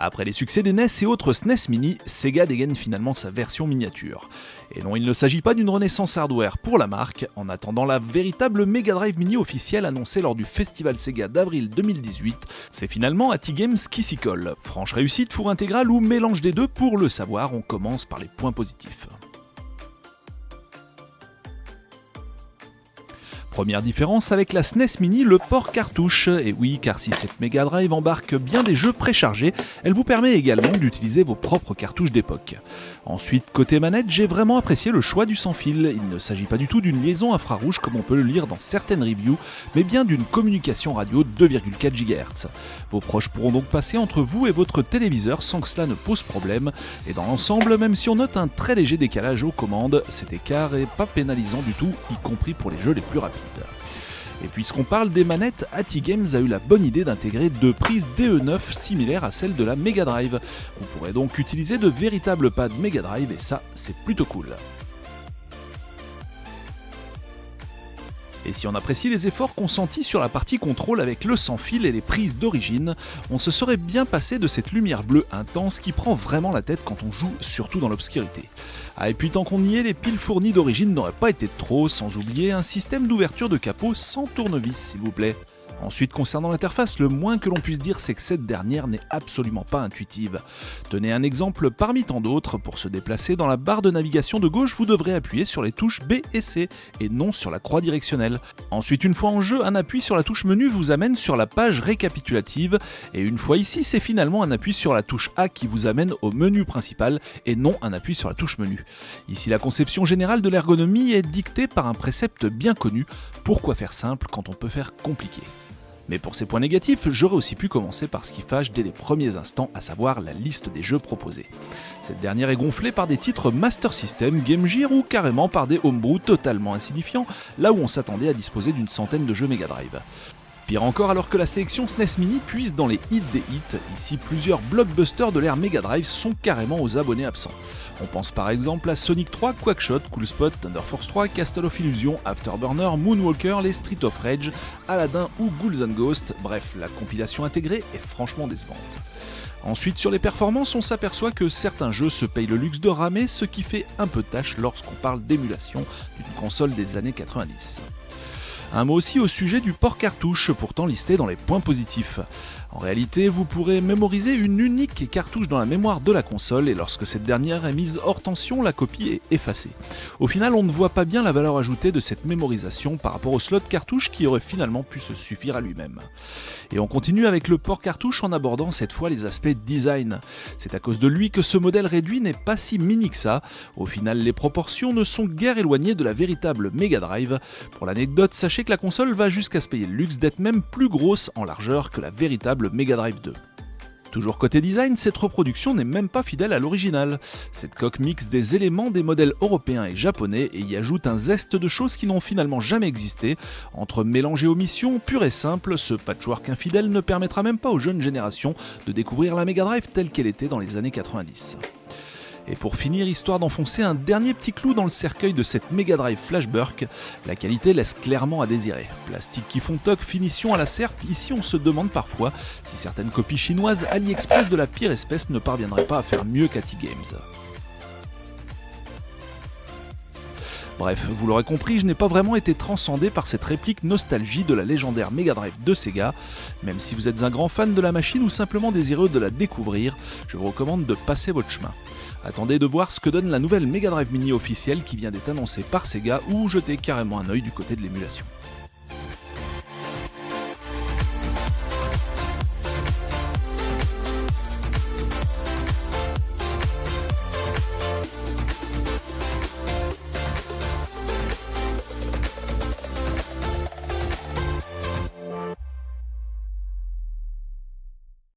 Après les succès des NES et autres SNES Mini, Sega dégaine finalement sa version miniature. Et non, il ne s'agit pas d'une renaissance hardware pour la marque, en attendant la véritable Mega Drive Mini officielle annoncée lors du Festival Sega d'avril 2018, c'est finalement ATGames qui s'y colle. Franche réussite, four intégral ou mélange des deux, pour le savoir, on commence par les points positifs. Première différence avec la SNES Mini, le port cartouche. Et oui, car si cette Mega Drive embarque bien des jeux préchargés, elle vous permet également d'utiliser vos propres cartouches d'époque. Ensuite, côté manette, j'ai vraiment apprécié le choix du sans-fil. Il ne s'agit pas du tout d'une liaison infrarouge comme on peut le lire dans certaines reviews, mais bien d'une communication radio 2,4 GHz. Vos proches pourront donc passer entre vous et votre téléviseur sans que cela ne pose problème. Et dans l'ensemble, même si on note un très léger décalage aux commandes, cet écart est pas pénalisant du tout, y compris pour les jeux les plus rapides. Et puisqu'on parle des manettes, ATGames a eu la bonne idée d'intégrer deux prises DE9 similaires à celles de la Mega Drive. Vous pourrez donc utiliser de véritables pads Mega Drive et ça, c'est plutôt cool. Et si on apprécie les efforts consentis sur la partie contrôle avec le sans-fil et les prises d'origine, on se serait bien passé de cette lumière bleue intense qui prend vraiment la tête quand on joue, surtout dans l'obscurité. Ah, et puis tant qu'on y est, les piles fournies d'origine n'auraient pas été de trop, sans oublier un système d'ouverture de capot sans tournevis s'il vous plaît. Ensuite, concernant l'interface, le moins que l'on puisse dire, c'est que cette dernière n'est absolument pas intuitive. Tenez un exemple parmi tant d'autres, pour se déplacer dans la barre de navigation de gauche, vous devrez appuyer sur les touches B et C, et non sur la croix directionnelle. Ensuite, une fois en jeu, un appui sur la touche menu vous amène sur la page récapitulative, et une fois ici, c'est finalement un appui sur la touche A qui vous amène au menu principal, et non un appui sur la touche menu. Ici, la conception générale de l'ergonomie est dictée par un précepte bien connu, pourquoi faire simple quand on peut faire compliqué ? Mais pour ces points négatifs, j'aurais aussi pu commencer par ce qui fâche dès les premiers instants, à savoir la liste des jeux proposés. Cette dernière est gonflée par des titres Master System, Game Gear ou carrément par des homebrew totalement insignifiants, là où on s'attendait à disposer d'une centaine de jeux Mega Drive. Pire encore, alors que la sélection SNES Mini puise dans les hits des hits, ici plusieurs blockbusters de l'ère Mega Drive sont carrément aux abonnés absents. On pense par exemple à Sonic 3, Quackshot, Cool Spot, Thunder Force 3, Castle of Illusion, Afterburner, Moonwalker, les Streets of Rage, Aladdin ou Ghouls and Ghosts, bref, la compilation intégrée est franchement décevante. Ensuite, sur les performances, on s'aperçoit que certains jeux se payent le luxe de ramer, ce qui fait un peu tâche lorsqu'on parle d'émulation d'une console des années 90. Un mot aussi au sujet du port cartouche, pourtant listé dans les points positifs. En réalité, vous pourrez mémoriser une unique cartouche dans la mémoire de la console et lorsque cette dernière est mise hors tension, la copie est effacée. Au final, on ne voit pas bien la valeur ajoutée de cette mémorisation par rapport au slot cartouche qui aurait finalement pu se suffire à lui-même. Et on continue avec le port cartouche en abordant cette fois les aspects design. C'est à cause de lui que ce modèle réduit n'est pas si mini que ça. Au final, les proportions ne sont guère éloignées de la véritable Mega Drive. Pour l'anecdote, sachez que la console va jusqu'à se payer le luxe d'être même plus grosse en largeur que la véritable Mega Drive 2. Toujours côté design, cette reproduction n'est même pas fidèle à l'original. Cette coque mixe des éléments des modèles européens et japonais et y ajoute un zeste de choses qui n'ont finalement jamais existé. Entre mélange et omission, pur et simple, ce patchwork infidèle ne permettra même pas aux jeunes générations de découvrir la Mega Drive telle qu'elle était dans les années 90. Et pour finir, histoire d'enfoncer un dernier petit clou dans le cercueil de cette Mega Drive Flashback, la qualité laisse clairement à désirer. Plastique qui font toc, finition à la serpe, ici on se demande parfois si certaines copies chinoises AliExpress de la pire espèce ne parviendraient pas à faire mieux qu'ATGames. Bref, vous l'aurez compris, je n'ai pas vraiment été transcendé par cette réplique nostalgie de la légendaire Mega Drive de Sega. Même si vous êtes un grand fan de la machine ou simplement désireux de la découvrir, je vous recommande de passer votre chemin. Attendez de voir ce que donne la nouvelle Mega Drive Mini officielle qui vient d'être annoncée par Sega ou jetez carrément un œil du côté de l'émulation.